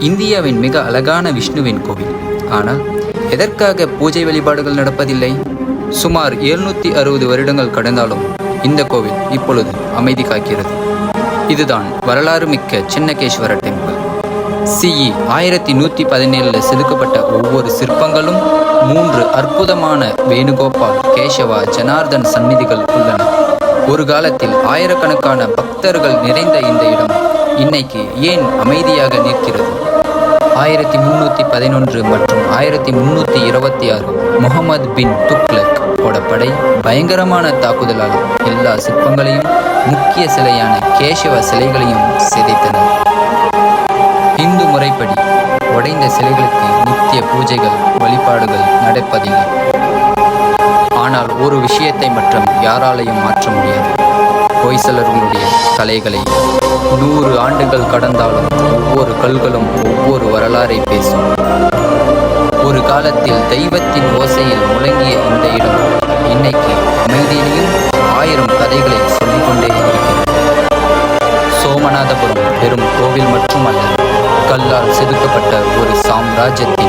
இந்தியாவின் மிக அழகான விஷ்ணுவின் கோவில். ஆனால் எதற்காக பூஜை வழிபாடுகள் நடப்பதில்லை? சுமார் 760 வருடங்கள் கடந்தாலும் இந்த கோவில் இப்பொழுது அமைதி காக்கிறது. இதுதான் வரலாறு மிக்க சின்னகேஸ்வர டெம்பிள். CE 1117 செதுக்கப்பட்ட ஒவ்வொரு சிற்பங்களும் 3 அற்புதமான வேணுகோபால், கேசவா, ஜனார்தன் சந்நிதிகள் உள்ளன. ஒரு காலத்தில் ஆயிரக்கணக்கான பக்தர்கள் நிறைந்த இந்த இடம் இன்னைக்கு ஏன் அமைதியாக நிற்கிறது? 1311 மற்றும் 1326 முகமது பின் துக்ளக் படை பயங்கரமான தாக்குதலால் எல்லா சிற்பங்களையும், முக்கிய சிலையான கேசவ சிலைகளையும் சிதைத்தனர். இந்து முறைப்படி உடைந்த சிலைகளுக்கு நித்திய பூஜைகள், வழிபாடுகள் நடப்பதில்லை. ஆனால் ஒரு விஷயத்தை மட்டும் யாராலையும் மாற்ற முடியாது. ஹொய்சலர்களுடைய கலைகளை 100 ஆண்டுகள் கடந்தாலும் ஒவ்வொரு கல்களும் ஒவ்வொரு வரலாறை பேசும். ஒரு காலத்தில் தெய்வத்தின் ஓசையில் முழங்கிய இந்த இடம் இன்னைக்கு அமைதியிலையும் 1000 கதைகளை சொல்லிக்கொண்டே இருக்கிறது. சோமநாதபுரம் வெறும் கோவில் மட்டுமல்ல, கல்லால் செதுக்கப்பட்ட ஒரு சாம்ராஜ்யத்தின்